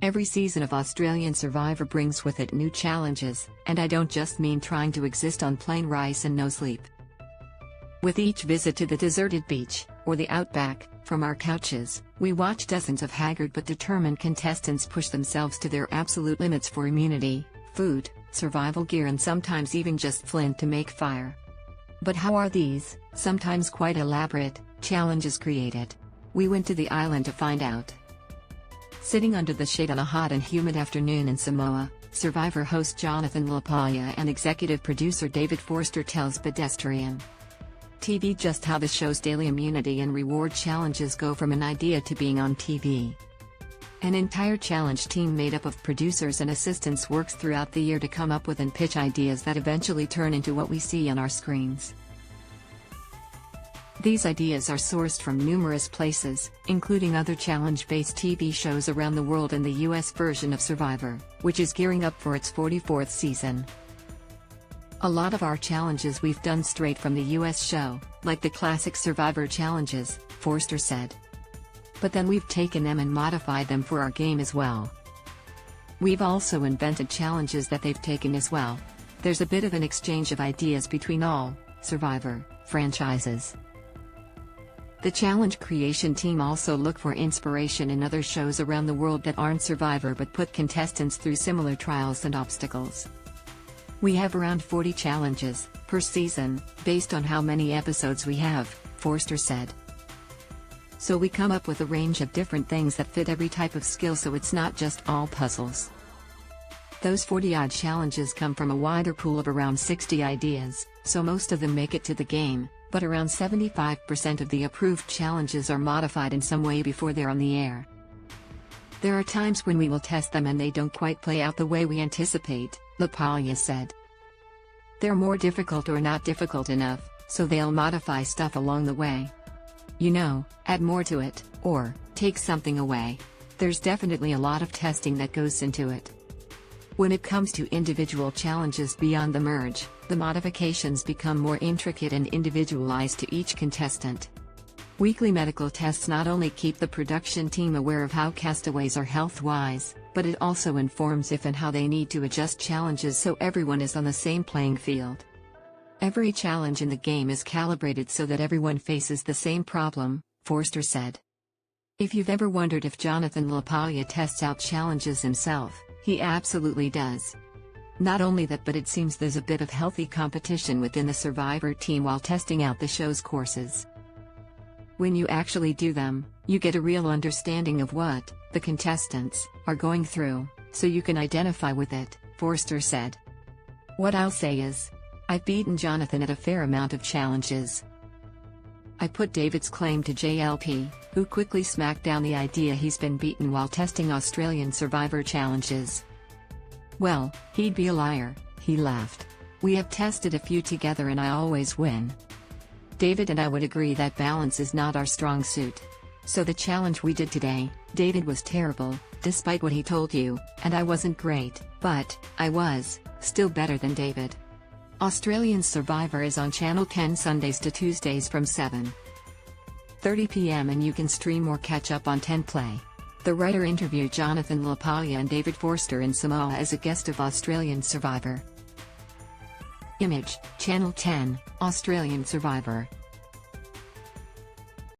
Every season of Australian Survivor brings with it new challenges, and I don't just mean trying to exist on plain rice and no sleep. With each visit to the deserted beach, or the outback, from our couches, we watch dozens of haggard but determined contestants push themselves to their absolute limits for immunity, food, survival gear and sometimes even just flint to make fire. But how are these, sometimes quite elaborate, challenges created? We went to the island to find out. Sitting under the shade on a hot and humid afternoon in Samoa, Survivor host Jonathan LaPaglia and executive producer David Forster tells Pedestrian TV just how the show's daily immunity and reward challenges go from an idea to being on TV. An entire challenge team made up of producers and assistants works throughout the year to come up with and pitch ideas that eventually turn into what we see on our screens. These ideas are sourced from numerous places, including other challenge-based TV shows around the world and the US version of Survivor, which is gearing up for its 44th season. A lot of our challenges we've done straight from the US show, like the classic Survivor challenges, Forster said. But then we've taken them and modified them for our game as well. We've also invented challenges that they've taken as well. There's a bit of an exchange of ideas between all Survivor franchises. The challenge creation team also look for inspiration in other shows around the world that aren't Survivor but put contestants through similar trials and obstacles. We have around 40 challenges per season, based on how many episodes we have, Forster said. So we come up with a range of different things that fit every type of skill, so it's not just all puzzles. Those 40-odd challenges come from a wider pool of around 60 ideas, so most of them make it to the game, but around 75% of the approved challenges are modified in some way before they're on the air. There are times when we will test them and they don't quite play out the way we anticipate, LaPaglia said. They're more difficult or not difficult enough, so they'll modify stuff along the way. You know, add more to it, or take something away. There's definitely a lot of testing that goes into it. When it comes to individual challenges beyond the merge, the modifications become more intricate and individualized to each contestant. Weekly medical tests not only keep the production team aware of how castaways are health-wise, but it also informs if and how they need to adjust challenges so everyone is on the same playing field. Every challenge in the game is calibrated so that everyone faces the same problem, Forster said. If you've ever wondered if Jonathan LaPaglia tests out challenges himself, he absolutely does. Not only that, but it seems there's a bit of healthy competition within the Survivor team while testing out the show's courses. When you actually do them, you get a real understanding of what the contestants are going through, so you can identify with it, Forster said. What I'll say is, I've beaten Jonathan at a fair amount of challenges. I put David's claim to JLP, who quickly smacked down the idea he's been beaten while testing Australian Survivor challenges. Well, he'd be a liar, he laughed. We have tested a few together and I always win. David and I would agree that balance is not our strong suit. So the challenge we did today, David was terrible, despite what he told you, and I wasn't great, but I was still better than David. Australian Survivor is on Channel 10 Sundays to Tuesdays from 7:30 p.m. and you can stream or catch up on 10 Play. The writer interviewed Jonathan LaPaglia and David Forster in Samoa as a guest of Australian Survivor. Image, Channel 10, Australian Survivor.